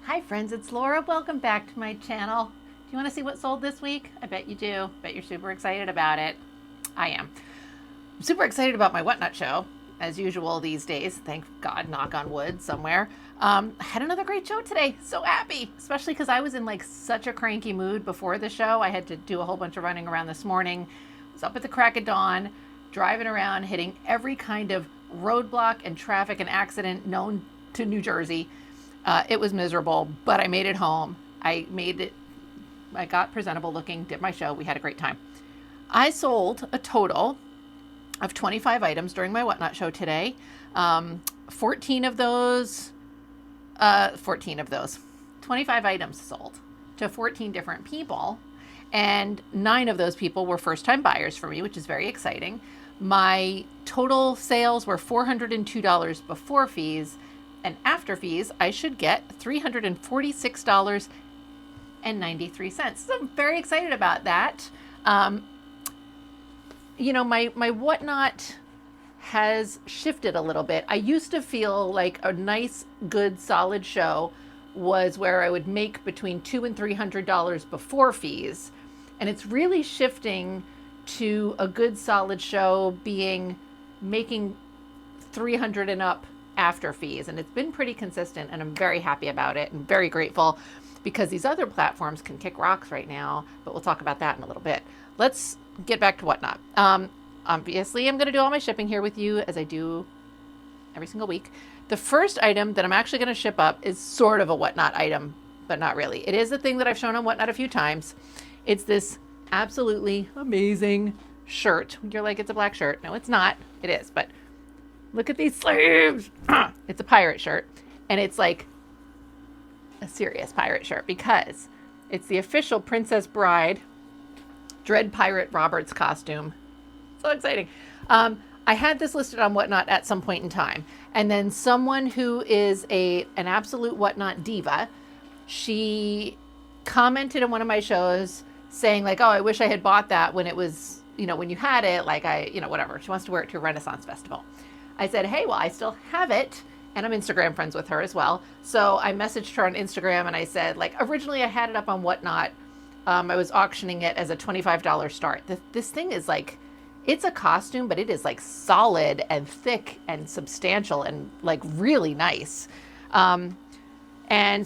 Hi friends, it's Laura. Welcome back to my channel. Do you want to see what sold this week? I bet you do. Bet you're super excited about it. I am. I'm super excited about my Whatnot show, as usual these days. Thank God, knock on wood somewhere. I had another great show today. So happy, especially because I was in like such a cranky mood before the show. I had to do a whole bunch of running around this morning. I was up at the crack of dawn, driving around, hitting every kind of roadblock and traffic and accident known to New Jersey. It was miserable, but I made it home. I got presentable looking, did my show. We had a great time. I sold a total of 25 items during my Whatnot show today. 14 of those, 25 items sold to 14 different people. And 9 of those people were first-time buyers for me, which is very exciting. My total sales were $402 before fees. And after fees, I should get $346.93. So I'm very excited about that. My Whatnot has shifted a little bit. I used to feel like a nice, good, solid show was where I would make between $200 and $300 before fees. And it's really shifting to a good, solid show being making $300 and up after fees, and it's been pretty consistent, and I'm very happy about it and very grateful because these other platforms can kick rocks right now, but we'll talk about that in a little bit. Let's get back to Whatnot. Obviously, I'm going to do all my shipping here with you as I do every single week. The first item that I'm actually going to ship up is sort of a Whatnot item, but not really. It is a thing that I've shown on Whatnot a few times. It's this absolutely amazing shirt. You're like, it's a black shirt. No, it's not. It is, but look at these sleeves. It's a pirate shirt. And it's like a serious pirate shirt because it's the official Princess Bride Dread Pirate Roberts costume. So exciting. I had this listed on Whatnot at some point in time. And then someone who is an absolute Whatnot diva, she commented in one of my shows saying like, oh, I wish I had bought that when it was, when you had it, like whatever. She wants to wear it to a Renaissance festival. I said, hey, well, I still have it. And I'm Instagram friends with her as well. So I messaged her on Instagram and I said, like, originally I had it up on Whatnot. I was auctioning it as a $25 start. This thing is like, it's a costume, but it is like solid and thick and substantial and like really nice. And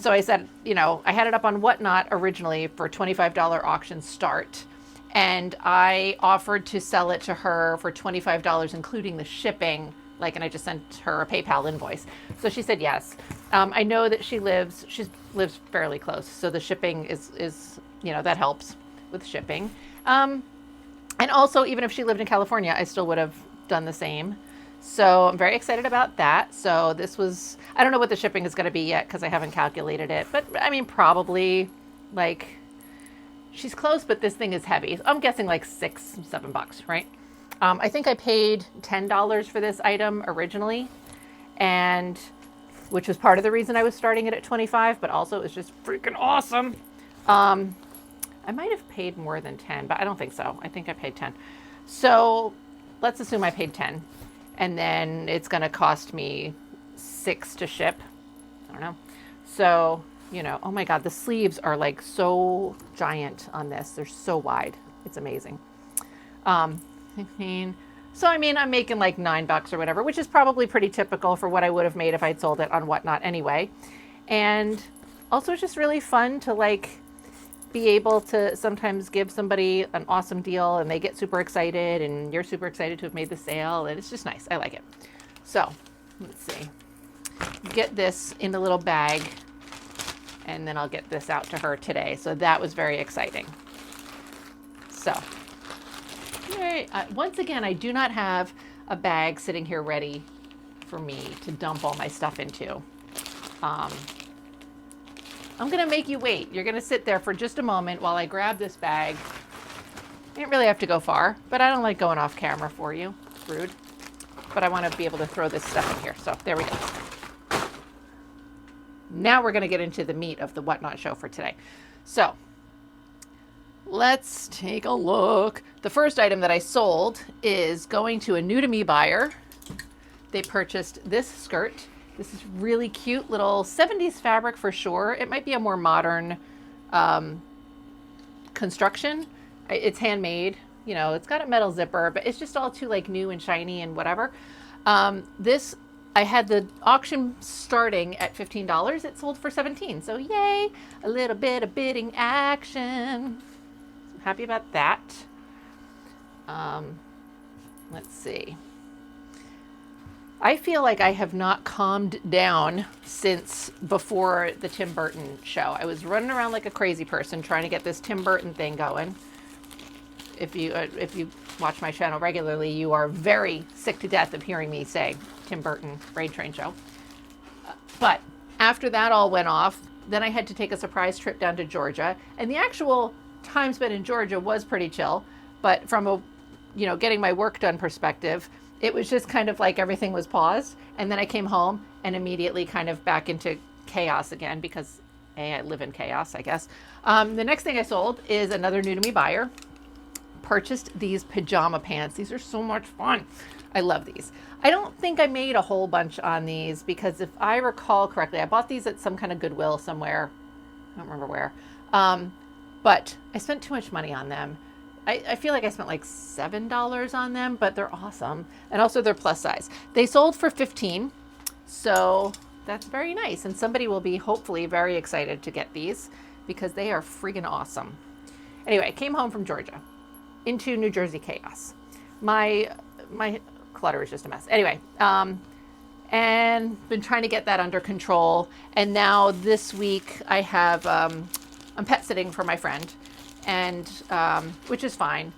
so I said, I had it up on Whatnot originally for $25 auction start. And I offered to sell it to her for $25, including the shipping. And I just sent her a PayPal invoice. So she said yes. I know that she lives fairly close. So the shipping is that helps with shipping. And also, even if she lived in California, I still would have done the same. So I'm very excited about that. So this was, I don't know what the shipping is going to be yet because I haven't calculated it. But I mean, probably she's close, but this thing is heavy. I'm guessing like $6-7, right? I think I paid $10 for this item originally, and which was part of the reason I was starting it at 25, but also it was just freaking awesome. I might have paid more than 10, but I don't think so. I think I paid 10. So let's assume I paid 10, and then it's going to cost me $6 to ship. I don't know. So, oh my God, the sleeves are like so giant on this. They're so wide. It's amazing. So, I'm making like $9 or whatever, which is probably pretty typical for what I would have made if I'd sold it on Whatnot anyway. And also it's just really fun to be able to sometimes give somebody an awesome deal and they get super excited and you're super excited to have made the sale. And it's just nice. I like it. So let's see, get this in a little bag and then I'll get this out to her today. So that was very exciting. So once again, I do not have a bag sitting here ready for me to dump all my stuff into. I'm going to make you wait. You're going to sit there for just a moment while I grab this bag. I didn't really have to go far, but I don't like going off camera for you. It's rude. But I want to be able to throw this stuff in here. So there we go. Now we're going to get into the meat of the Whatnot show for today. So let's take a look. The first item that I sold is going to a new to me buyer. They purchased this skirt This is really cute little 70s fabric for sure. It might be a more modern construction. It's handmade, you know, it's got a metal zipper, but it's just all too like new and shiny and whatever. This, I had the auction starting at $15. It sold for $17. So yay, a little bit of bidding action. I'm happy about that. Let's see. I feel like I have not calmed down since before the Tim Burton show. I was running around like a crazy person trying to get this Tim Burton thing going. If you watch my channel regularly, you are very sick to death of hearing me say Tim Burton Brain Train show. But after that all went off, then I had to take a surprise trip down to Georgia, and the actual time spent in Georgia was pretty chill. But from a, you know, getting my work done perspective, it was just kind of like everything was paused. And then I came home and immediately kind of back into chaos again because I live in chaos, I guess. The next thing I sold is another new to me buyer. Purchased these pajama pants. These are so much fun. I love these. I don't think I made a whole bunch on these because if I recall correctly, I bought these at some kind of Goodwill somewhere. I don't remember where. But I spent too much money on them. I feel like I spent like $7 on them, but they're awesome. And also they're plus size. They sold for $15. So that's very nice. And somebody will be hopefully very excited to get these because they are friggin' awesome. Anyway, I came home from Georgia into New Jersey chaos. My clutter is just a mess. Anyway, and been trying to get that under control. And now this week I have, I'm pet sitting for my friend, and which is fine,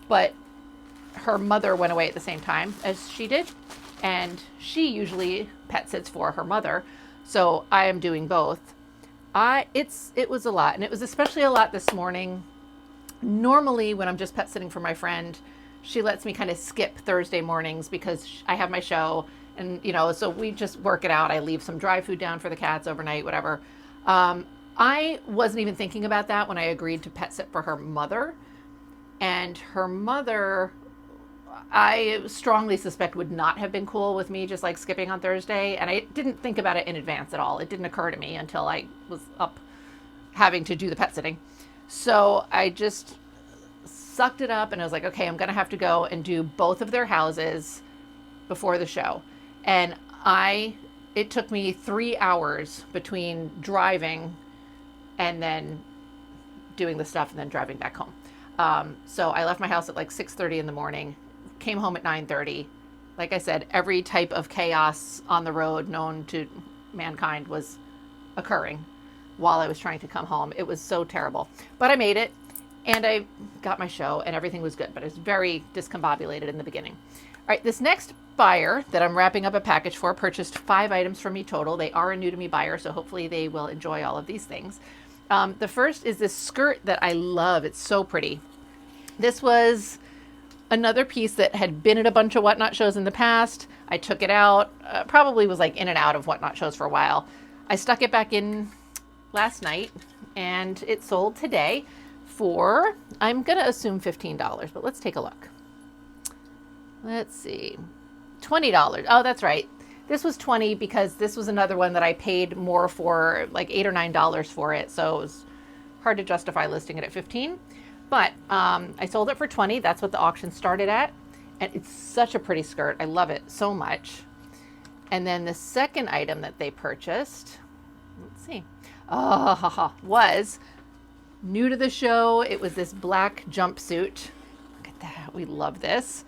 but her mother went away at the same time as she did, and she usually pet sits for her mother, so I am doing both. It was a lot, and it was especially a lot this morning. Normally when I'm just pet sitting for my friend, she lets me kind of skip Thursday mornings because I have my show, and you know, so we just work it out. I leave some dry food down for the cats overnight, whatever. I wasn't even thinking about that when I agreed to pet sit for her mother. And her mother, I strongly suspect, would not have been cool with me just like skipping on Thursday. And I didn't think about it in advance at all. It didn't occur to me until I was up having to do the pet sitting. So I just sucked it up and I was like, okay, I'm going to have to go and do both of their houses before the show. And it took me 3 hours between driving and then doing the stuff and then driving back home. So I left my house at like 6:30 in the morning, came home at 9:30. Like I said, every type of chaos on the road known to mankind was occurring while I was trying to come home. It was so terrible, but I made it and I got my show and everything was good, but it was very discombobulated in the beginning. All right, this next buyer that I'm wrapping up a package for purchased 5 items from me total. They are a new to me buyer, so hopefully they will enjoy all of these things. The first is this skirt that I love. It's so pretty. This was another piece that had been at a bunch of Whatnot shows in the past. I took it out, probably was like in and out of Whatnot shows for a while. I stuck it back in last night and it sold today for, I'm going to assume $15, but let's take a look. Let's see, $20. Oh, that's right. This was $20 because this was another one that I paid more for, like $8 or $9 for it. So it was hard to justify listing it at $15. But I sold it for $20. That's what the auction started at. And it's such a pretty skirt. I love it so much. And then the second item that they purchased, let's see, was new to the show. It was this black jumpsuit. Look at that. We love this.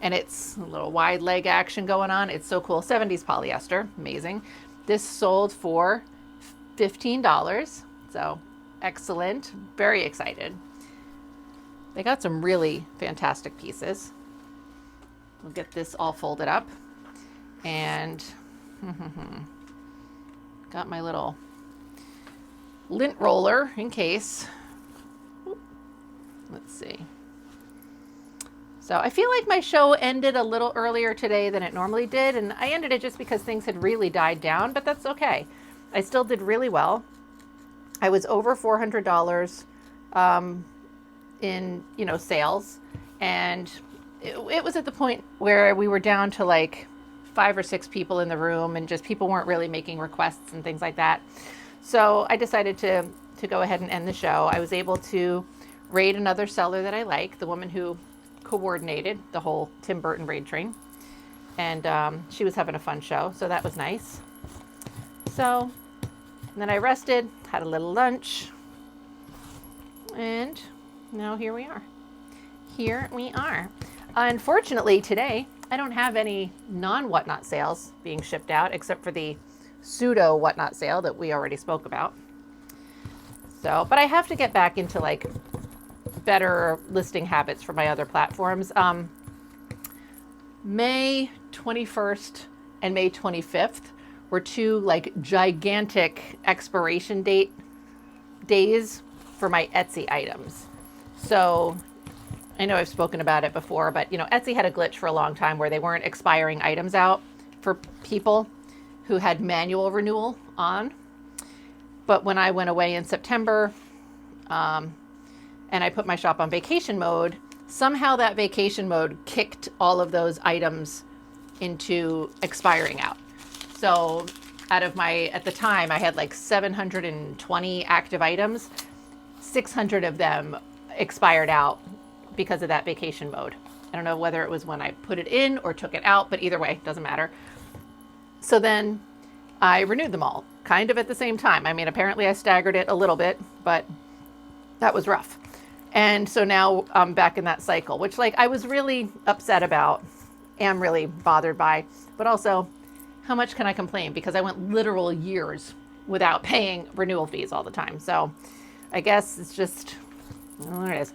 And it's a little wide leg action going on. It's so cool. 70s polyester. Amazing. This sold for $15. So excellent. Very excited. They got some really fantastic pieces. We'll get this all folded up. And got my little lint roller in case. Let's see. So I feel like my show ended a little earlier today than it normally did, and I ended it just because things had really died down, but that's okay. I still did really well. I was over $400 in, you know, sales, and it was at the point where we were down to like 5 or 6 people in the room, and just people weren't really making requests and things like that. So I decided to go ahead and end the show. I was able to raid another seller that I like, the woman who coordinated the whole Tim Burton raid train. And she was having a fun show, so that was nice. So then I rested, had a little lunch, and now here we are. Here we are. Unfortunately, today, I don't have any non-Whatnot sales being shipped out, except for the pseudo Whatnot sale that we already spoke about. So, but I have to get back into like better listing habits for my other platforms. May 21st and May 25th were 2 like gigantic expiration date days for my Etsy items. So I know I've spoken about it before, but you know, Etsy had a glitch for a long time where they weren't expiring items out for people who had manual renewal on. But when I went away in September, and I put my shop on vacation mode, somehow that vacation mode kicked all of those items into expiring out. So out of at the time, I had like 720 active items. 600 of them expired out because of that vacation mode. I don't know whether it was when I put it in or took it out, but either way, doesn't matter. So then I renewed them all kind of at the same time. I mean, apparently I staggered it a little bit, but that was rough. And so now I'm back in that cycle, which like I was really upset about, am really bothered by, but also how much can I complain? Because I went literal years without paying renewal fees all the time. So I guess it's just, well, there it is.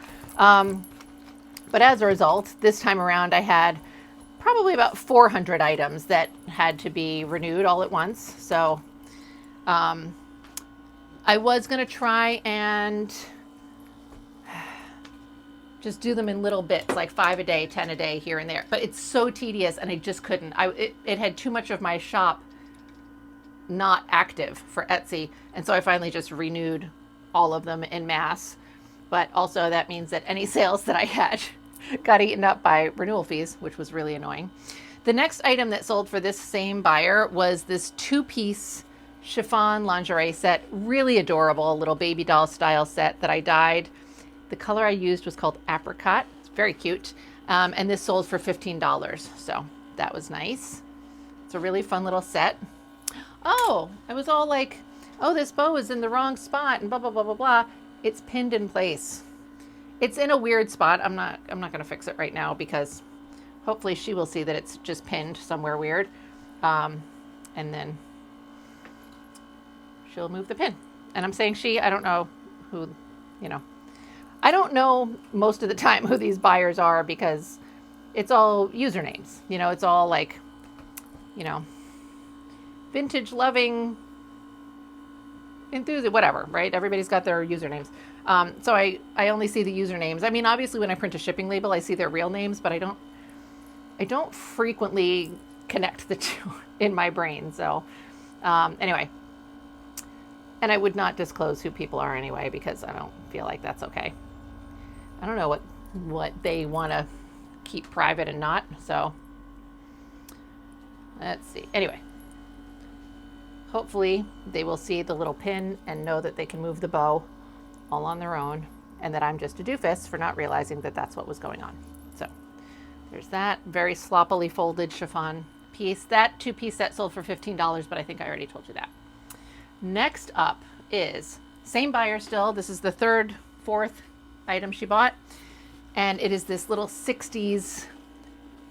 But as a result, this time around I had probably about 400 items that had to be renewed all at once. So I was going to try and just do them in little bits, like 5 a day, 10 a day here and there. But it's so tedious and I just couldn't. It had too much of my shop not active for Etsy. And so I finally just renewed all of them en masse. But also that means that any sales that I had got eaten up by renewal fees, which was really annoying. The next item that sold for this same buyer was this 2-piece chiffon lingerie set. Really adorable, little baby doll style set that I dyed. The color I used was called apricot. It's very cute. And this sold for $15. So that was nice. It's a really fun little set. Oh, I was all like, oh, this bow is in the wrong spot and blah, blah, blah, blah, blah. It's pinned in place. It's in a weird spot. I'm not going to fix it right now because hopefully she will see that it's just pinned somewhere weird. And then she'll move the pin. And I'm saying she, I don't know who, I don't know most of the time who these buyers are because it's all usernames. It's all like, vintage loving enthusiast, whatever, right? Everybody's got their usernames. So I only see the usernames. I mean, obviously when I print a shipping label, I see their real names, but I don't frequently connect the two in my brain. So anyway, and I would not disclose who people are anyway, because I don't feel like that's okay. I don't know what they want to keep private and not. So let's see. Anyway, hopefully they will see the little pin and know that they can move the bow all on their own, and that I'm just a doofus for not realizing that that's what was going on. So there's that very sloppily folded chiffon piece. That 2-piece set sold for $15, but I think I already told you that. Next up is same buyer still. This is the fourth item she bought, and it is this little 60s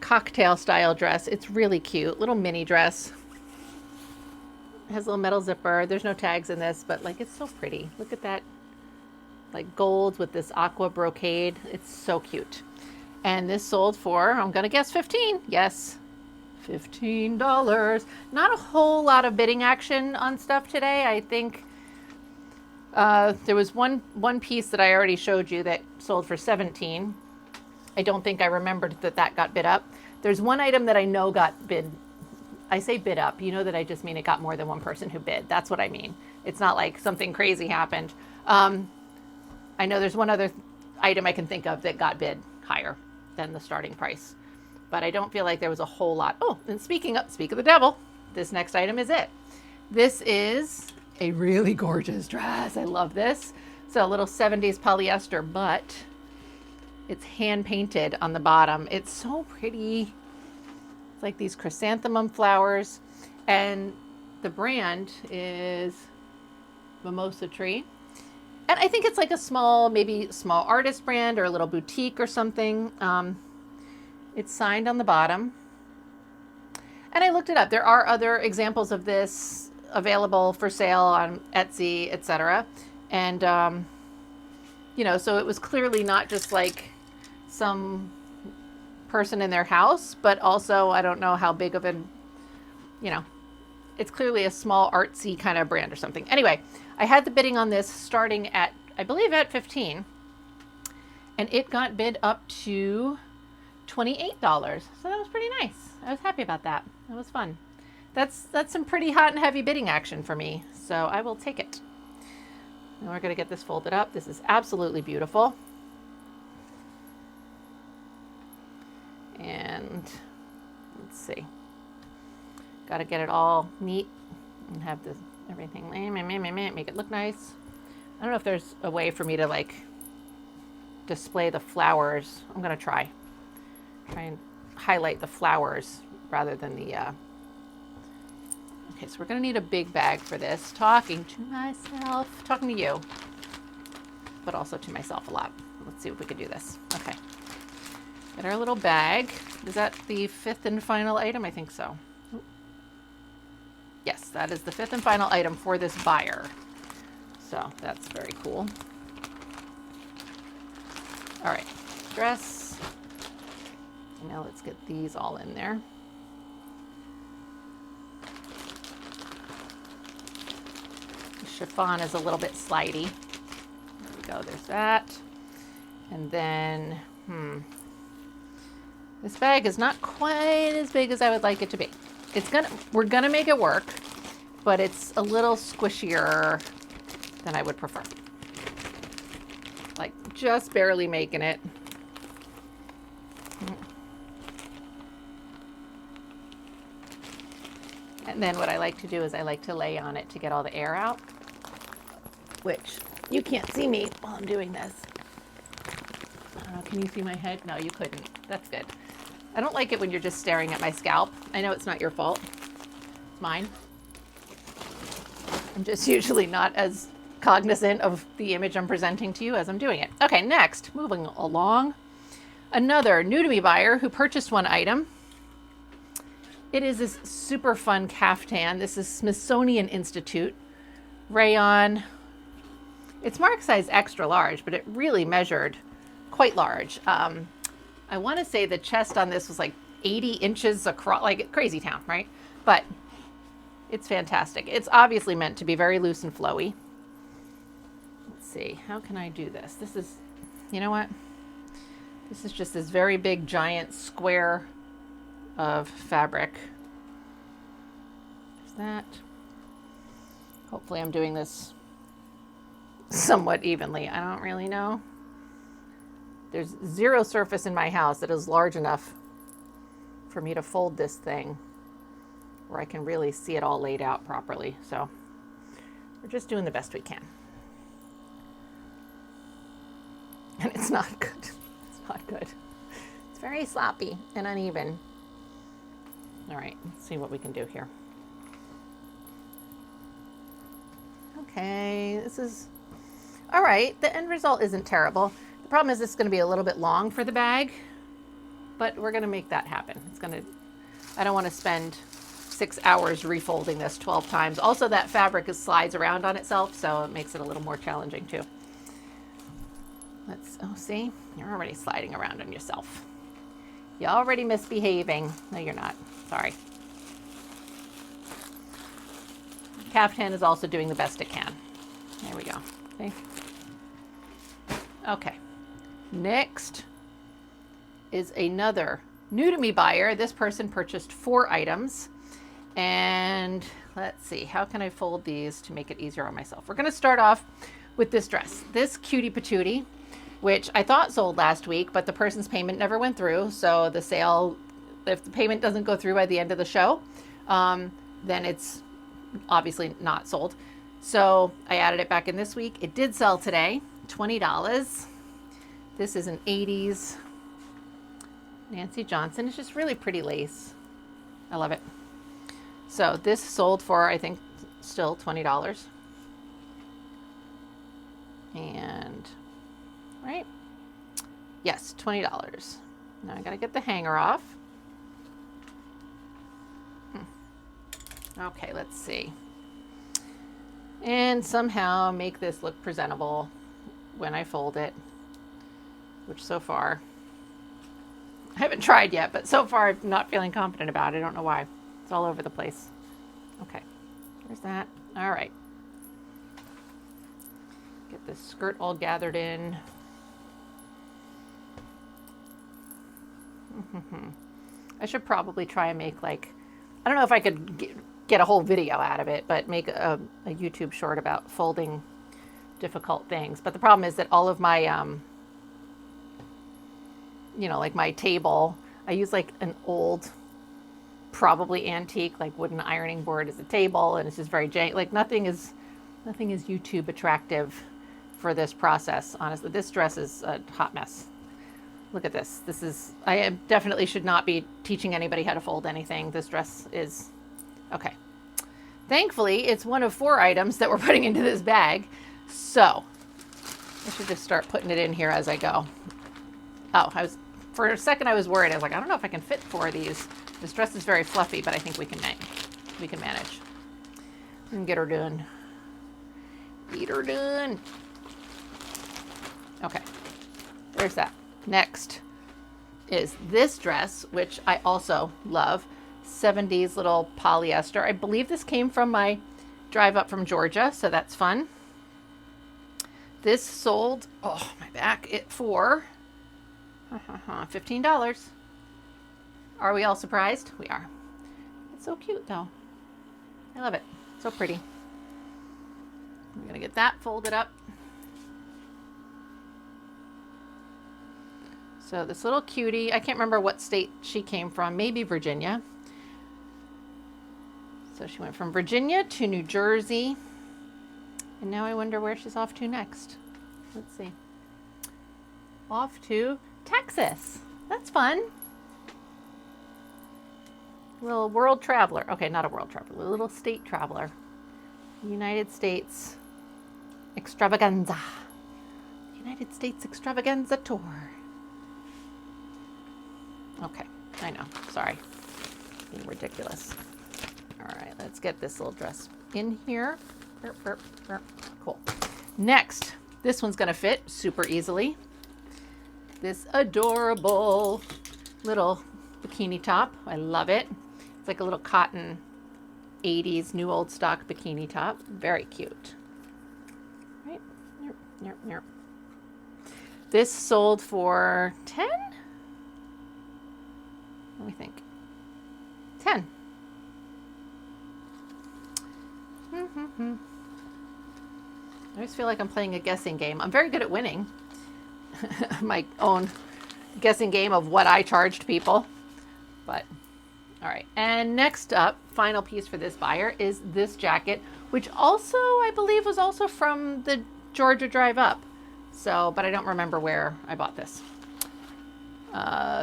cocktail style dress. It's really cute, little mini dress. It has a little metal zipper. There's no tags in this, but like, it's so pretty. Look at that, like gold with this aqua brocade. It's so cute. And this sold for, I'm gonna guess 15. Yes, $15. Not a whole lot of bidding action on stuff today. I think there was one piece that I already showed you that sold for 17. I don't think I remembered that got bid up. There's one item that I know got bid. I say bid up, that I just mean it got more than one person who bid. That's what I mean. It's not like something crazy happened. I know there's one other item I can think of that got bid higher than the starting price. but I don't feel like there was a whole lot. Oh, and speak of the devil, this next item is it. This is a really gorgeous dress. I love this. So a little 70s polyester, but it's hand painted on the bottom. It's so pretty. It's like these chrysanthemum flowers, and the brand is Mimosa Tree. And I think it's like a small, maybe small artist brand or a little boutique or something. It's signed on the bottom. And I looked it up. There are other examples of this available for sale on Etsy, etc. And, you know, so it was clearly not just like some person in their house, but also, I don't know how big of an, you know, it's clearly a small artsy kind of brand or something. Anyway, I had the bidding on this starting at, I believe at 15, and it got bid up to $28. So that was pretty nice. I was happy about that. That was fun. That's some pretty hot and heavy bidding action for me. So I will take it. Now we're going to get this folded up. This is absolutely beautiful. And let's see. Got to get it all neat and have this everything, make it look nice. I don't know if there's a way for me to like display the flowers. I'm going to try and highlight the flowers rather than the, okay, so we're going to need a big bag for this. Talking to myself, talking to you, but also to myself a lot. Let's see if we can do this. Okay. Get our little bag. Is that the 5th and final item? I think so. Yes, that is the 5th and final item for this buyer. So that's very cool. All right, dress. Now let's get these all in there. The chiffon is a little bit slidey. There we go, there's that. And then, this bag is not quite as big as I would like it to be. We're gonna make it work, but it's a little squishier than I would prefer. Like just barely making it. And then what I like to do is I like to lay on it to get all the air out, which you can't see me while I'm doing this. Can you see my head? No, you couldn't. That's good. I don't like it when you're just staring at my scalp. I know it's not your fault. It's mine. I'm just usually not as cognizant of the image I'm presenting to you as I'm doing it. Okay, next, moving along. Another new to me buyer who purchased one item. It is this super fun caftan. This is Smithsonian Institute rayon. It's mark size extra large, but it really measured quite large. I want to say the chest on this was like 80 inches across, like Crazy Town, right? But it's fantastic. It's obviously meant to be very loose and flowy. Let's see, how can I do this? This is, you know what? This is just this very big giant square of fabric. There's that. Hopefully I'm doing this somewhat evenly. I don't really know. There's zero surface in my house that is large enough for me to fold this thing where I can really see it all laid out properly. So we're just doing the best we can. And it's not good. It's not good. It's very sloppy and uneven. All right, let's see what we can do here. Okay, this is, all right, the end result isn't terrible. The problem is this is going to be a little bit long for the bag, but we're going to make that happen. I don't want to spend 6 hours refolding this 12 times. Also, that fabric slides around on itself, so it makes it a little more challenging too. See, you're already sliding around on yourself. You're already misbehaving. No, you're not. Sorry. Caftan is also doing the best it can. There we go. See? Okay. Next is another new to me buyer. This person purchased 4 items. And let's see, how can I fold these to make it easier on myself? We're going to start off with this dress. This cutie patootie, which I thought sold last week, but the person's payment never went through. So the sale if the payment doesn't go through by the end of the show, then it's obviously not sold. So I added it back in this week. It did sell today, $20. This is an 80s Nancy Johnson. It's just really pretty lace. I love it. So this sold for, I think, still $20. And, right? Yes, $20. Now I gotta get the hanger off. Okay, let's see. And somehow make this look presentable when I fold it, which so far, I haven't tried yet, but so far I'm not feeling confident about it. I don't know why. It's all over the place. Okay, there's that. All right. Get this skirt all gathered in. I should probably try and make like, I don't know if I could get a whole video out of it, but make a YouTube short about folding difficult things. But the problem is that all of my, like my table, I use like an old, probably antique, like wooden ironing board as a table, and it's just very jank. Like nothing is YouTube attractive for this process. Honestly, this dress is a hot mess. Look at this. I definitely should not be teaching anybody how to fold anything. This dress is, okay. Thankfully, it's one of 4 items that we're putting into this bag. So I should just start putting it in here as I go. Oh, for a second I was worried. I was like, I don't know if I can fit 4 of these. This dress is very fluffy, but I think we can manage. And get her done. Get her done. Okay, there's that. Next is this dress, which I also love. 70s little polyester. I believe this came from my drive up from Georgia, so that's fun. This sold, oh, my back, for $15. Are we all surprised? We are. It's so cute, though. I love it. So pretty. I'm going to get that folded up. So this little cutie, I can't remember what state she came from, maybe Virginia. So she went from Virginia to New Jersey. And now I wonder where she's off to next. Let's see. Off to Texas. That's fun. Little world traveler. Okay, not a world traveler, a little state traveler. United States extravaganza. United States extravaganza tour. Okay, I know, sorry, being ridiculous. All right, let's get this little dress in here. Cool. Next, this one's gonna fit super easily. This adorable little bikini top. I love it. It's like a little cotton 80s new old stock bikini top. Very cute. Right. This sold for 10? Let me think. 10. I always feel like I'm playing a guessing game. I'm very good at winning my own guessing game of what I charged people. But, all right. And next up, final piece for this buyer is this jacket, which also, I believe, was also from the Georgia drive up. So, but I don't remember where I bought this.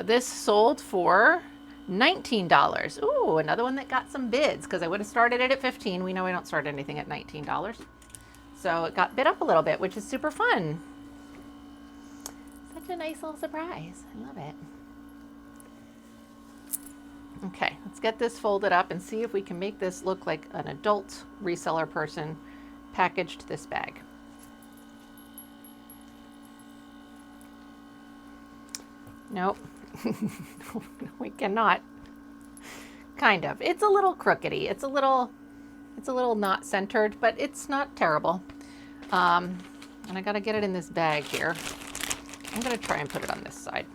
This sold for $19. Ooh, another one that got some bids, because I would have started it at $15. We know we don't start anything at $19. So it got bid up a little bit, which is super fun. Such a nice little surprise. I love it. Okay, let's get this folded up and see if we can make this look like an adult reseller person packaged this bag. Nope. No, we cannot. Kind of. It's a little crookedy. It's a little not centered, but it's not terrible. And I gotta get it in this bag here. I'm gonna try and put it on this side.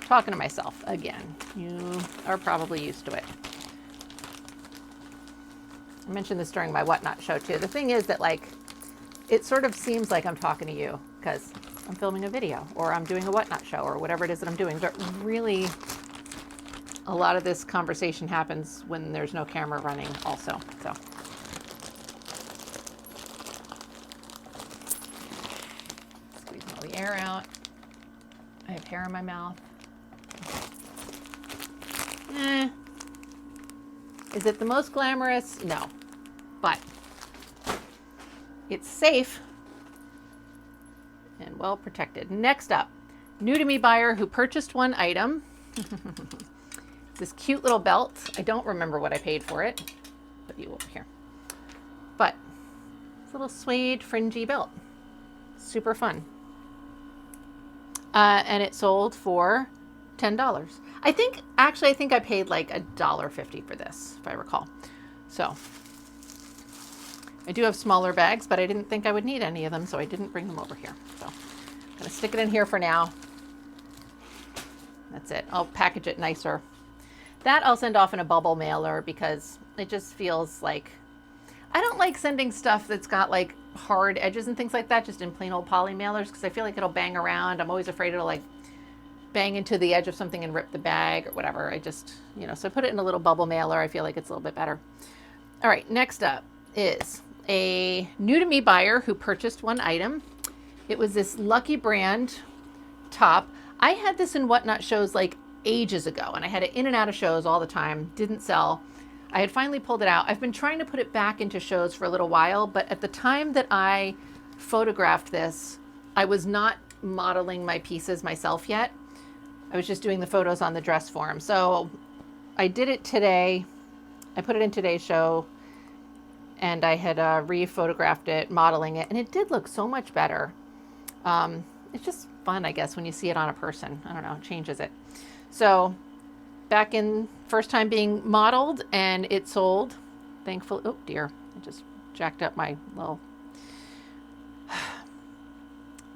Talking to myself again. You are probably used to it. I mentioned this during my Whatnot show too. The thing is that, like, it sort of seems like I'm talking to you because I'm filming a video or I'm doing a Whatnot show or whatever it is that I'm doing. But really, a lot of this conversation happens when there's no camera running also. So squeeze all the air out. I have hair in my mouth. Is it the most glamorous? No, but it's safe and well protected. Next up, new to me buyer who purchased one item. This cute little belt. I don't remember what I paid for it. Put you over here. But it's a little suede fringy belt. Super fun. And it sold for $10. I think I paid like $1.50 for this, if I recall. So I do have smaller bags, but I didn't think I would need any of them, so I didn't bring them over here. So I'm gonna stick it in here for now. That's it. I'll package it nicer. That I'll send off in a bubble mailer because it just feels like, I don't like sending stuff that's got like hard edges and things like that just in plain old poly mailers because I feel like it'll bang around. I'm always afraid it'll like bang into the edge of something and rip the bag or whatever. I just, so I put it in a little bubble mailer. I feel like it's a little bit better. All right, next up is a new to me buyer who purchased one item. It was this Lucky Brand top. I had this in Whatnot shows like ages ago, and I had it in and out of shows all the time. Didn't sell. I had finally pulled it out. I've been trying to put it back into shows for a little while, but at the time that I photographed this, I was not modeling my pieces myself yet. I was just doing the photos on the dress form. So I did it today. I put it in today's show, and I had re-photographed it, modeling it, and it did look so much better. It's just fun, I guess, when you see it on a person. I don't know, it changes it. So back in first time being modeled, and it sold, thankfully. Oh dear, I just jacked up my little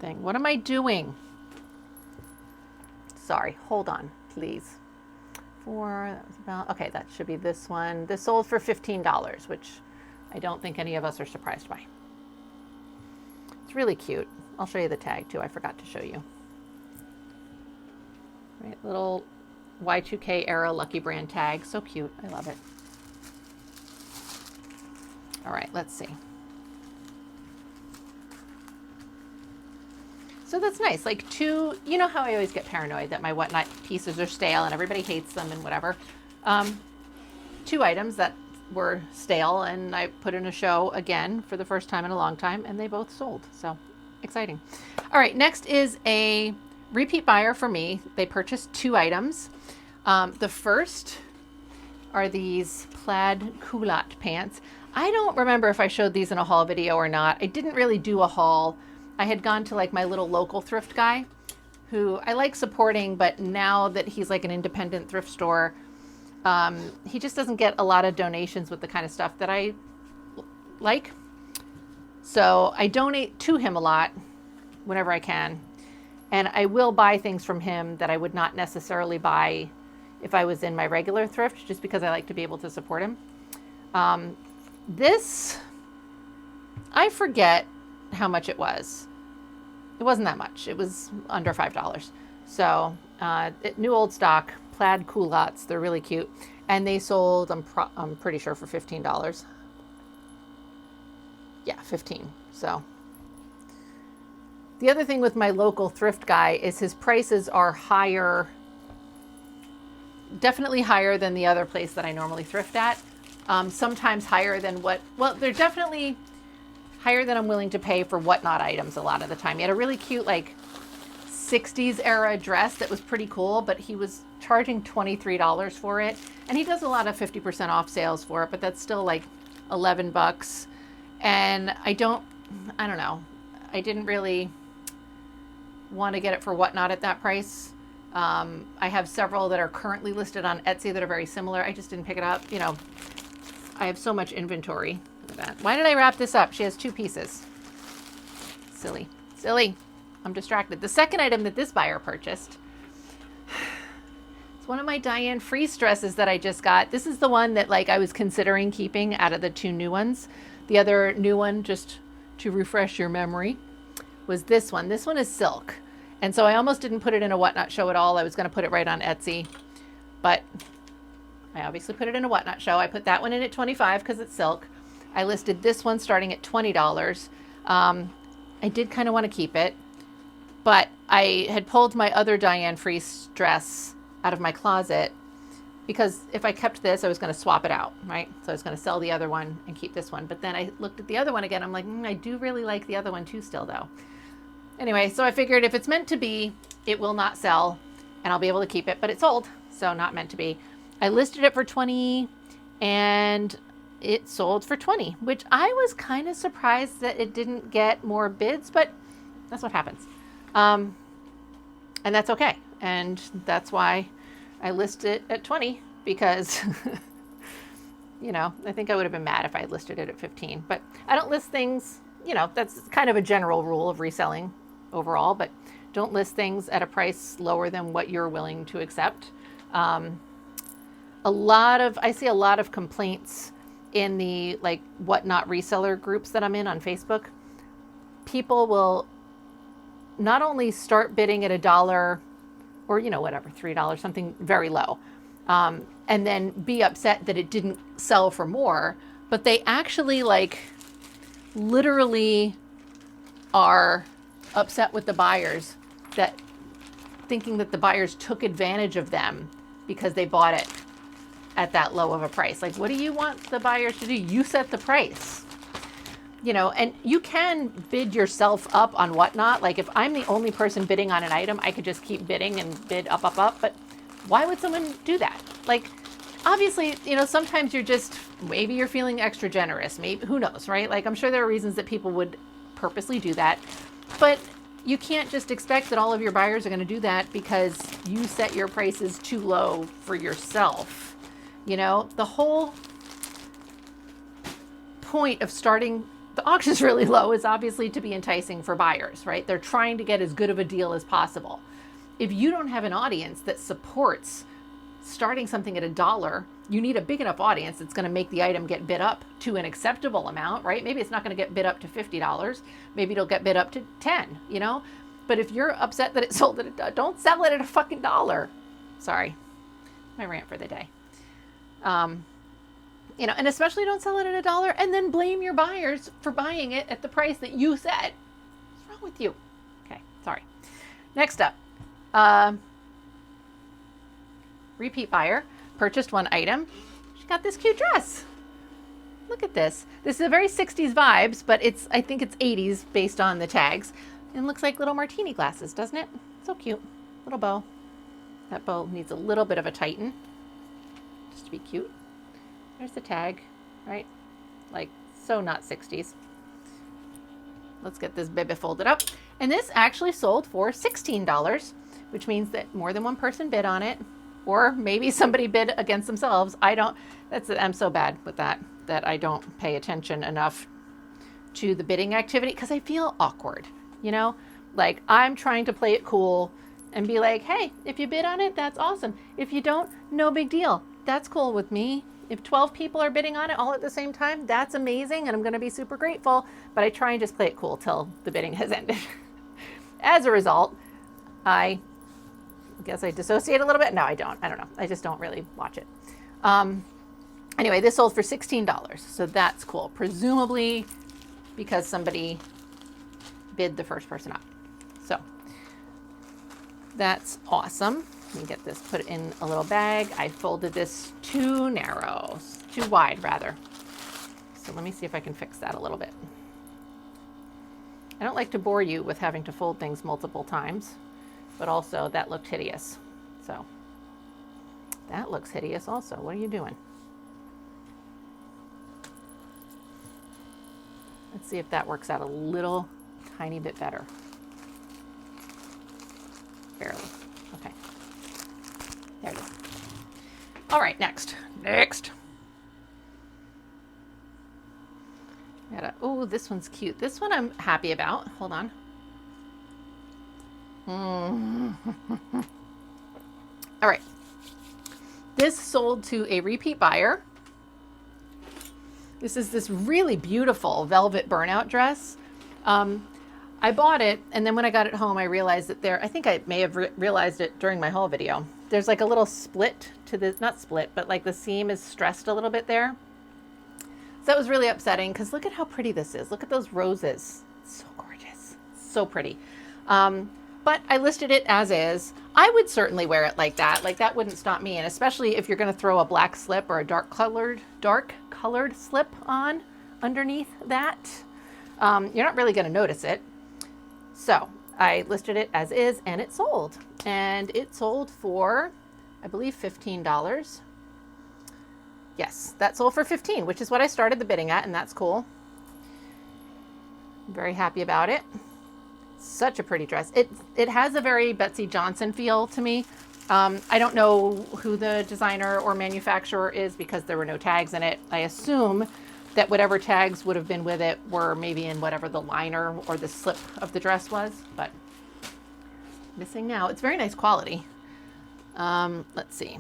thing. What am I doing? Sorry, hold on, please. That was about, okay, that should be this one. This sold for $15, which I don't think any of us are surprised by. It's really cute. I'll show you the tag too. I forgot to show you. Right, little Y2K era Lucky Brand tag. So cute. I love it. All right, let's see. So that's nice. Like two, you know how I always get paranoid that my Whatnot pieces are stale and everybody hates them and whatever. 2 items that were stale, and I put in a show again for the first time in a long time, and they both sold. So exciting. All right, next is a repeat buyer for me. They purchased 2 items. The first are these plaid culotte pants. I don't remember if I showed these in a haul video or not. I didn't really do a haul. I had gone to like my little local thrift guy who I like supporting, but now that he's like an independent thrift store, he just doesn't get a lot of donations with the kind of stuff that I like. So I donate to him a lot whenever I can. And I will buy things from him that I would not necessarily buy if I was in my regular thrift, just because I like to be able to support him. This, I forget how much it was. It wasn't that much. It was under $5. So new old stock, plaid culottes. They're really cute. And they sold, I'm pretty sure, for $15. Yeah, 15. So the other thing with my local thrift guy is his prices are higher, definitely higher than the other place that I normally thrift at. Sometimes higher than they're definitely higher than I'm willing to pay for Whatnot items a lot of the time. He had a really cute like 60s era dress that was pretty cool, but he was charging $23 for it. And he does a lot of 50% off sales for it, but that's still like $11. And I don't know. I didn't really want to get it for Whatnot at that price. I have several that are currently listed on Etsy that are very similar. I just didn't pick it up. I have so much inventory. Look at that. Why did I wrap this up? She has 2 pieces. Silly. I'm distracted. The second item that this buyer purchased, it's one of my Diane Freeze dresses that I just got. This is the one that like I was considering keeping out of the 2 new ones. The other new one, just to refresh your memory, was this one. This one is silk. And so I almost didn't put it in a Whatnot show at all. I was going to put it right on Etsy, but I obviously put it in a Whatnot show. I put that one in at $25 because it's silk. I listed this one starting at $20. I did kind of want to keep it, but I had pulled my other Diane Freese dress out of my closet because if I kept this, I was going to swap it out, right? So I was going to sell the other one and keep this one. But then I looked at the other one again. I'm like, I do really like the other one too still though. Anyway, so I figured if it's meant to be, it will not sell and I'll be able to keep it, but it sold. So not meant to be. I listed it for $20 and it sold for $20, which I was kind of surprised that it didn't get more bids, but that's what happens. And that's okay. And that's why I list it at $20 because, you know, I think I would have been mad if I listed it at $15, but I don't list things, you know, that's kind of a general rule of reselling overall, but don't list things at a price lower than what you're willing to accept. I see a lot of complaints in the like Whatnot reseller groups that I'm in on Facebook. People will not only start bidding at $1 or, you know, whatever, $3, something very low, and then be upset that it didn't sell for more, but they actually like literally are upset with the buyers, that thinking that the buyers took advantage of them because they bought it at that low of a price. Like, what do you want the buyers to do? You set the price, you know, and you can bid yourself up on Whatnot. Like if I'm the only person bidding on an item, I could just keep bidding and bid up, but why would someone do that? Like, obviously, you know, sometimes maybe you're feeling extra generous, maybe, who knows, right? Like I'm sure there are reasons that people would purposely do that, but you can't just expect that all of your buyers are going to do that because you set your prices too low for yourself. You know, the whole point of starting the auctions really low is obviously to be enticing for buyers, right? They're trying to get as good of a deal as possible. If you don't have an audience that supports starting something at $1, you need a big enough audience that's going to make the item get bid up to an acceptable amount, right? Maybe it's not going to get bid up to $50. Maybe it'll get bid up to $10, you know? But if you're upset that it sold at don't sell it at a fucking $1. Sorry, my rant for the day. You know, and especially don't sell it at $1 and then blame your buyers for buying it at the price that you set. What's wrong with you? Okay, sorry. Next up, repeat buyer purchased one item. She got this cute dress. Look at this. This is a very 60s vibes, but I think it's 80s based on the tags. And looks like little martini glasses, doesn't it? So cute. Little bow. That bow needs a little bit of a tighten just to be cute. There's the tag, right? Like, so not 60s. Let's get this baby folded up. And this actually sold for $16, which means that more than one person bid on it, or maybe somebody bid against themselves. I'm so bad with that I don't pay attention enough to the bidding activity because I feel awkward, you know? Like, I'm trying to play it cool and be like, hey, if you bid on it, that's awesome. If you don't, no big deal. That's cool with me. If 12 people are bidding on it all at the same time, that's amazing, and I'm going to be super grateful, but I try and just play it cool till the bidding has ended. As a result, I guess I dissociate a little bit. No, I don't. I don't know. I just don't really watch it. Anyway, this sold for $16, so that's cool. Presumably because somebody bid the first person up. So that's awesome. Let me get this put in a little bag. I folded this too wide rather. So let me see if I can fix that a little bit. I don't like to bore you with having to fold things multiple times, but also that looked hideous. So that looks hideous also. What are you doing? Let's see if that works out a little tiny bit better. Barely. Okay. There it is. All right, next. Oh, this one's cute. This one I'm happy about. Hold on. All right. This sold to a repeat buyer. This is this really beautiful velvet burnout dress. I bought it, and then when I got it home, I realized that I think I may have realized it during my haul video. there's like a little split to the, not split, but like the seam is stressed a little bit there. So that was really upsetting because look at how pretty this is. Look at those roses. It's so gorgeous. So pretty. But I listed it as is. I would certainly wear it like that. Like that wouldn't stop me. And especially if you're going to throw a black slip or a dark colored slip on underneath that, you're not really going to notice it. So I listed it as is and it sold. And it sold for, I believe, $15. Yes, that sold for $15, which is what I started the bidding at, and that's cool. I'm very happy about it. Such a pretty dress. It has a very Betsy Johnson feel to me. I don't know who the designer or manufacturer is because there were no tags in it. I assume that whatever tags would have been with it were maybe in whatever the liner or the slip of the dress was, but missing now. It's very nice quality. Let's see.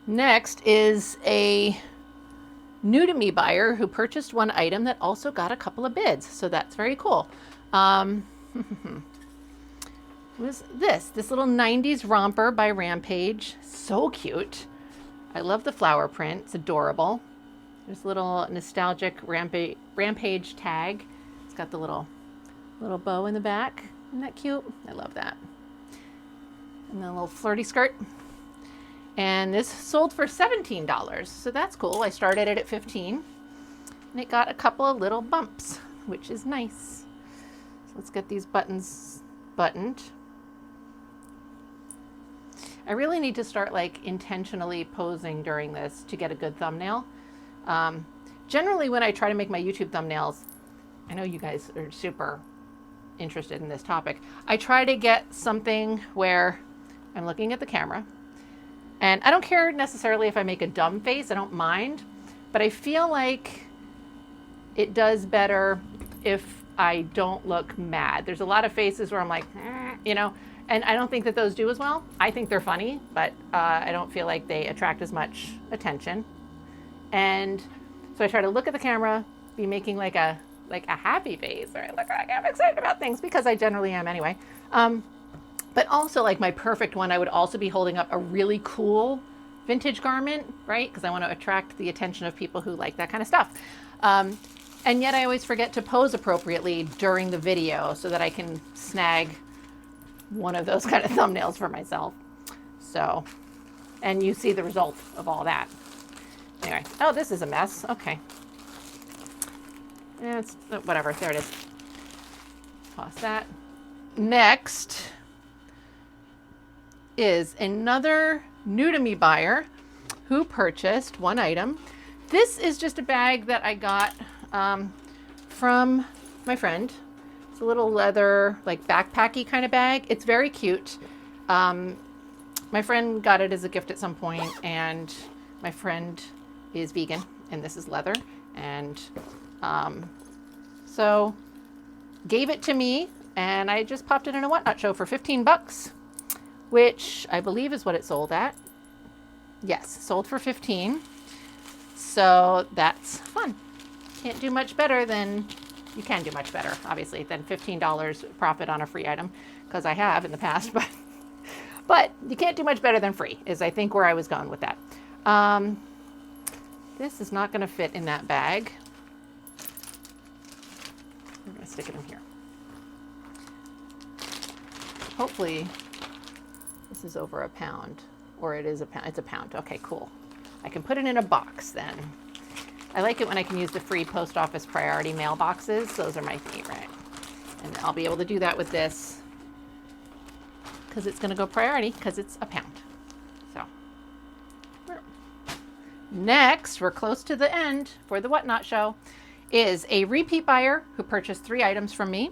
Next is a new to me buyer who purchased one item that also got a couple of bids. So that's very cool. Was this little 90s romper by Rampage. So cute. I love the flower print. It's adorable. There's a little nostalgic Rampage tag. It's got the little bow in the back. Isn't that cute? I love that. And then a little flirty skirt. And this sold for $17. So that's cool. I started it at $15. And it got a couple of little bumps, which is nice. So let's get these buttons buttoned. I really need to start like intentionally posing during this to get a good thumbnail. Generally when I try to make my YouTube thumbnails, I know you guys are super interested in this topic. I try to get something where I'm looking at the camera and I don't care necessarily if I make a dumb face, I don't mind, but I feel like it does better if I don't look mad. There's a lot of faces where I'm like, you know, and I don't think that those do as well. I think they're funny, but I don't feel like they attract as much attention. And so I try to look at the camera, be making like a happy face, or I look like I'm excited about things because I generally am anyway. But also like my perfect one, I would also be holding up a really cool vintage garment, right? Because I want to attract the attention of people who like that kind of stuff. And yet I always forget to pose appropriately during the video so that I can snag one of those kind of thumbnails for myself. So, and you see the result of all that. Anyway, oh, this is a mess. Okay. It's whatever. There it is. Toss that. Next is another new to me buyer who purchased one item. This is just a bag that I got from my friend. It's a little leather, like backpacky kind of bag. It's very cute. My friend got it as a gift at some point, and my friend is vegan, and this is leather. And so gave it to me, and I just popped it in a Whatnot show for $15, which I believe is what it sold at. Yes, sold for $15. So that's fun. Can't do much better than, you can do much better, obviously, than $15 profit on a free item, because I have in the past, but you can't do much better than free, is I think where I was going with that. This is not going to fit in that bag. I'm going to stick it in here. Hopefully this is over a pound, or it is a pound. It's a pound. Okay, cool. I can put it in a box then. I like it when I can use the free post office priority mail boxes. Those are my favorite. And I'll be able to do that with this because it's going to go priority because it's a pound. So next, we're close to the end for the Whatnot show, is a repeat buyer who purchased 3 items from me.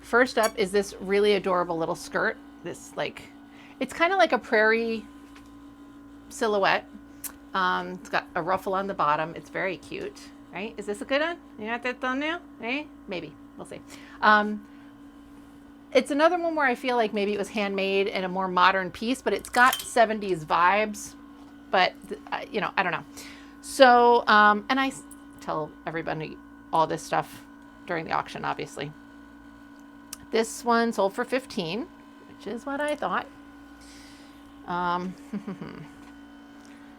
First up is this really adorable little skirt. This it's kind of like a prairie silhouette. It's got a ruffle on the bottom. It's very cute, right? Is this a good one? You got that thumbnail? Eh? Maybe. We'll see. It's another one where I feel like maybe it was handmade in a more modern piece, but it's got 70s vibes. But, you know, I don't know. So, and I tell everybody all this stuff during the auction, obviously. This one sold for $15, which is what I thought.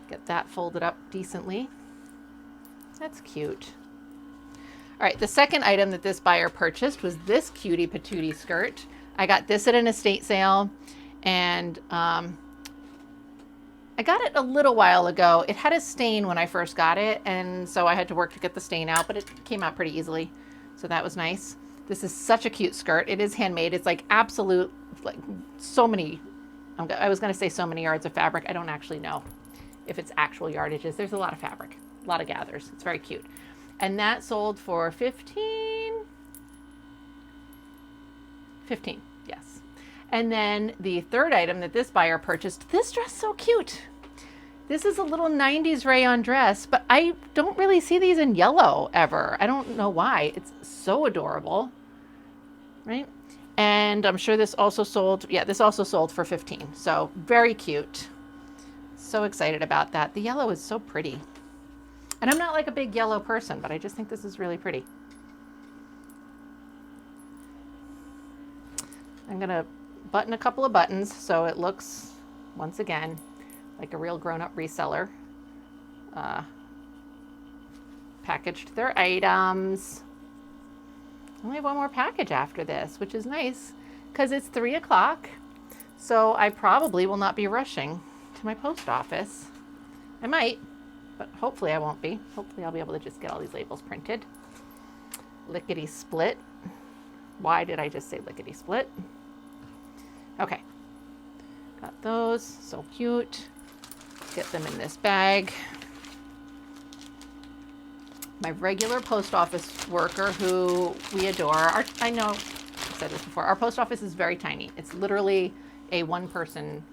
Get that folded up decently. That's cute. All right, the second item that this buyer purchased was this cutie patootie skirt. I got this at an estate sale, and I got it a little while ago. It had a stain when I first got it, and so I had to work to get the stain out, but it came out pretty easily, so that was nice. This is such a cute skirt. It is handmade. It's like absolute, like so many, I was going to say so many yards of fabric. I don't actually know if it's actual yardages. There's a lot of fabric, a lot of gathers. It's very cute. And that sold for 15, yes. And then the third item that this buyer purchased, this dress, so cute. This is a little 90s rayon dress, but I don't really see these in yellow ever. I don't know why. It's so adorable, right? And I'm sure this also sold, yeah, this also sold for 15. So very cute. So excited about that. The yellow is so pretty. And I'm not like a big yellow person, but I just think this is really pretty. I'm gonna button a couple of buttons so it looks, once again, like a real grown-up reseller. Packaged their items. Only have one more package after this, which is nice because it's 3 o'clock. So I probably will not be rushing to my post office. I might, but hopefully I won't be. Hopefully I'll be able to just get all these labels printed. Lickety split. Why did I just say lickety split? Okay. Got those. So cute. Get them in this bag. My regular post office worker who we adore. I know I've said this before. Our post office is very tiny. It's literally a one-person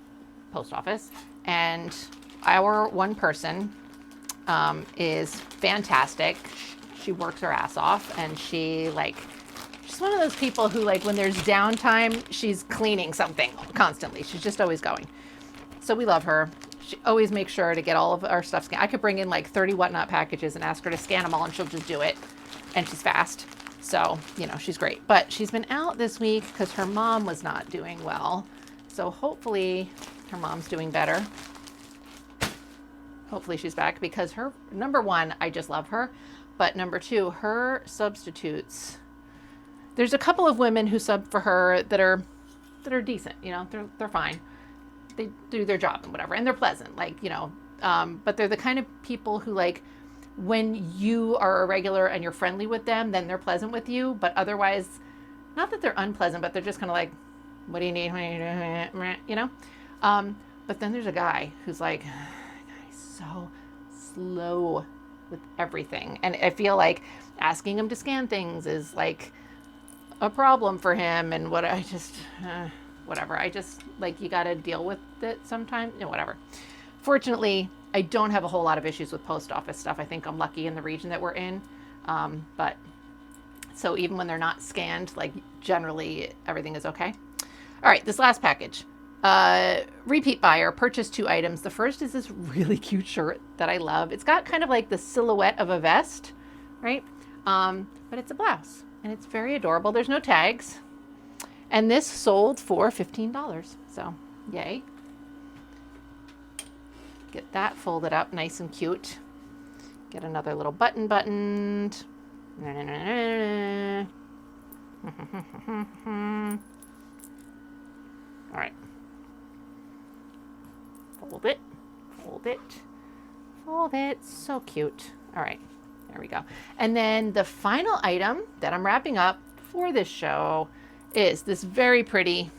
post office. And our one person is fantastic. She works her ass off, and she's one of those people who, like, when there's downtime, she's cleaning something constantly. She's just always going. So we love her. She always makes sure to get all of our stuff scanned. I could bring in like 30 whatnot packages and ask her to scan them all, and she'll just do it. And she's fast. So, you know, she's great. But she's been out this week because her mom was not doing well. So hopefully her mom's doing better. Hopefully she's back, because her, number one, I just love her. But number two, her substitutes. There's a couple of women who sub for her that are decent, you know, they're fine. They do their job and whatever, and they're pleasant, like, you know, but they're the kind of people who, like, when you are a regular and you're friendly with them, then they're pleasant with you. But otherwise, not that they're unpleasant, but they're just kind of like, what do you need? You know? But then there's a guy who's like, he's so slow with everything. And I feel like asking him to scan things is like a problem for him. And whatever, I just, like, you got to deal with it sometimes, you know, whatever. Fortunately, I don't have a whole lot of issues with post office stuff. I think I'm lucky in the region that we're in. But so even when they're not scanned, like, generally everything is okay. All right, this last package. Repeat buyer purchased 2 items. The first is this really cute shirt that I love. It's got kind of like the silhouette of a vest, right? But it's a blouse, and it's very adorable. There's no tags. And this sold for $15. So, yay. Get that folded up nice and cute. Get another little button buttoned. All right. Fold it, fold it, fold it. So cute. All right, there we go. And then the final item that I'm wrapping up for this show is this very pretty,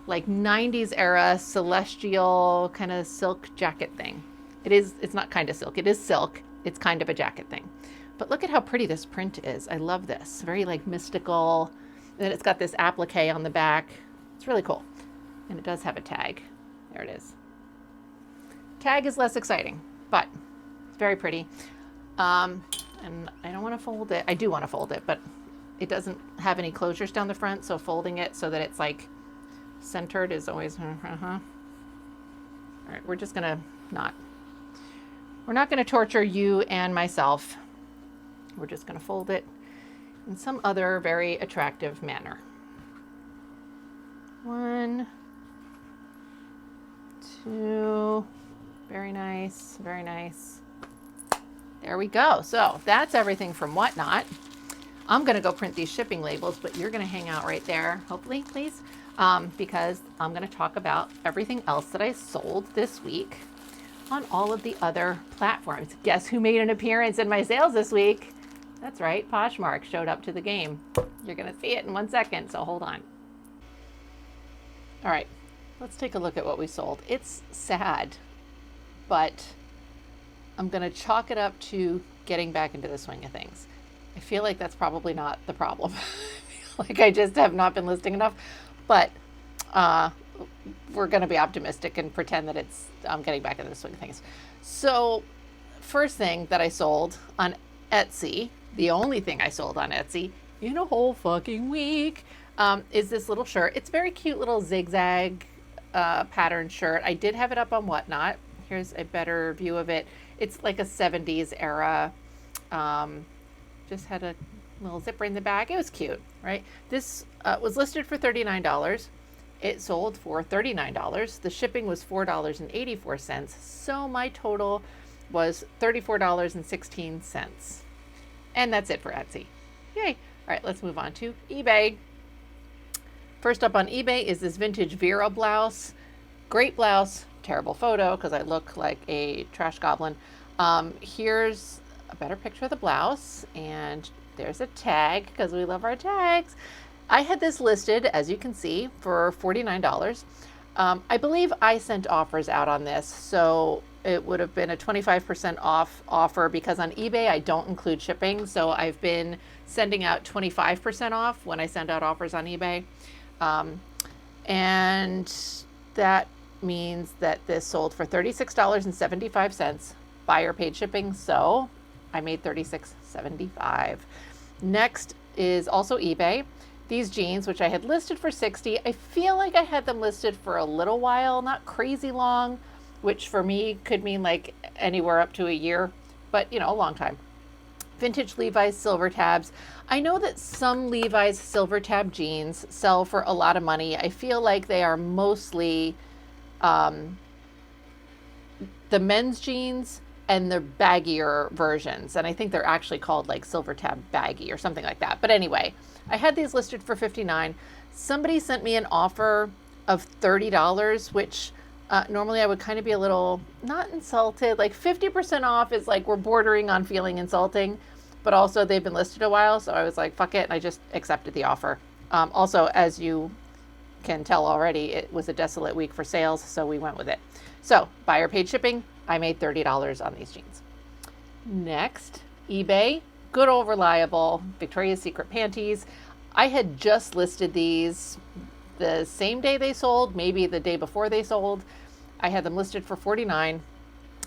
like, 90s era celestial kind of silk jacket thing. It's not kind of silk. It is silk. It's kind of a jacket thing. But look at how pretty this print is. I love this. Very, like, mystical. And then it's got this applique on the back. It's really cool. And it does have a tag. There it is. Tag is less exciting, but it's very pretty. And I don't want to fold it. I do want to fold it, but it doesn't have any closures down the front, so folding it so that it's, like, centered is always, All right, we're just going to we're not going to torture you and myself. We're just going to fold it in some other very attractive manner. 1, 2. Very nice, very nice. There we go. So that's everything from Whatnot. I'm going to go print these shipping labels, but you're going to hang out right there, hopefully, please, because I'm going to talk about everything else that I sold this week on all of the other platforms. Guess who made an appearance in my sales this week? That's right, POSHMARK showed up to the game. You're going to see it in 1 second, so hold on. All right, let's take a look at what we sold. It's sad, but I'm going to chalk it up to getting back into the swing of things. I feel like that's probably not the problem. Like I just have not been listing enough, but we're going to be optimistic and pretend that I'm getting back into the swing of things. So first thing that I sold on Etsy, the only thing I sold on Etsy in a whole fucking week, is this little shirt. It's a very cute little zigzag pattern shirt. I did have it up on Whatnot. Here's a better view of it. It's like a 70s era, just had a little zipper in the back. It was cute, right? This was listed for $39. It sold for $39. The shipping was $4.84. So my total was $34.16. And that's it for Etsy. Yay. All right, let's move on to eBay. First up on eBay is this vintage Vera blouse. Great blouse, terrible photo because I look like a trash goblin. Here's a better picture of the blouse, and there's a tag because we love our tags. I had this listed, as you can see, for $49. I believe I sent offers out on this, so it would have been a 25% off offer because on eBay I don't include shipping, so I've been sending out 25% off when I send out offers on eBay. And that means that this sold for $36.75. Buyer paid shipping, so I made $36.75. Next is also eBay. These jeans, which I had listed for $60, I feel like I had them listed for a little while, not crazy long, which for me could mean like anywhere up to a year, but a long time. Vintage Levi's silver tabs. I know that some Levi's silver tab jeans sell for a lot of money. I feel like they are mostly the men's jeans and the baggier versions. And I think they're actually called like silver tab baggy or something like that. But anyway, I had these listed for $59. Somebody sent me an offer of $30, which normally I would kind of be a little, not insulted, like 50% off is like we're bordering on feeling insulting, but also they've been listed a while. So I was like, fuck it. And I just accepted the offer. Also, as you can tell already, it was a desolate week for sales. So we went with it. So buyer paid shipping. I made $30 on these jeans. Next, eBay, good old reliable Victoria's Secret panties. I had just listed these the same day they sold, maybe the day before they sold. I had them listed for $49.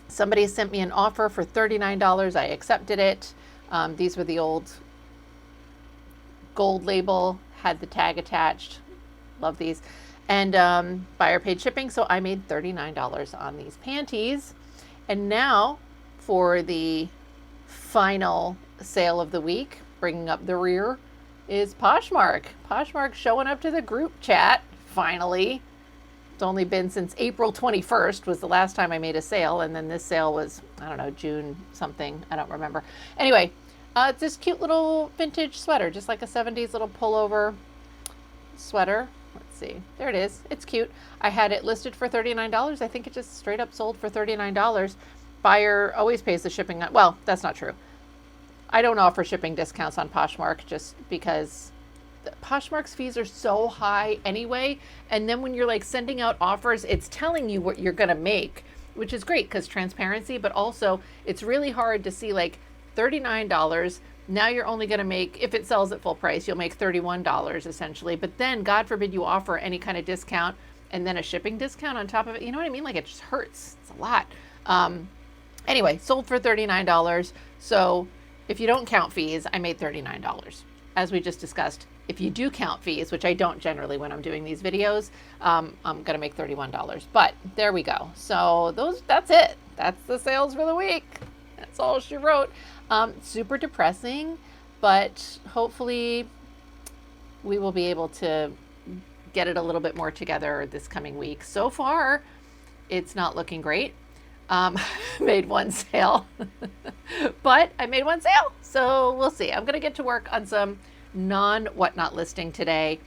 Somebody sent me an offer for $39. I accepted it. These were the old gold label, had the tag attached. Love these. And buyer paid shipping, so I made $39 on these panties. And now for the final sale of the week, bringing up the rear, is POSHMARK. POSHMARK showing up to the group chat, finally. It's only been since April 21st was the last time I made a sale, and then this sale was, I don't know, June something, I don't remember. Anyway, it's this cute little vintage sweater, just like a 70s little pullover sweater. Let's see, there it is. It's cute. I had it listed for $39. I think it just straight up sold for $39. Buyer always pays the shipping. Well, that's not true. I don't offer shipping discounts on POSHMARK just because POSHMARK's fees are so high anyway. And then when you're like sending out offers, it's telling you what you're going to make, which is great because transparency, but also it's really hard to see like $39. Now you're only going to make, if it sells at full price, you'll make $31 essentially. But then God forbid you offer any kind of discount and then a shipping discount on top of it. You know what I mean? Like it just hurts. It's a lot. Anyway, sold for $39. So if you don't count fees, I made $39. As we just discussed, if you do count fees, which I don't generally when I'm doing these videos, I'm going to make $31. But there we go. So that's it. That's the sales for the week. That's all she wrote. Super depressing, but hopefully we will be able to get it a little bit more together this coming week. So far, it's not looking great. Made one sale, but I made one sale. So we'll see. I'm going to get to work on some non-whatnot listing today,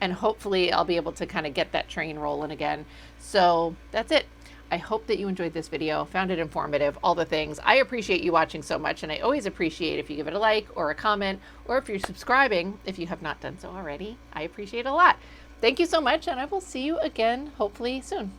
and hopefully I'll be able to kind of get that train rolling again. So that's it. I hope that you enjoyed this video, found it informative, all the things. I appreciate you watching so much, and I always appreciate if you give it a like or a comment, or if you're subscribing, if you have not done so already. I appreciate it a lot. Thank you so much, and I will see you again hopefully soon.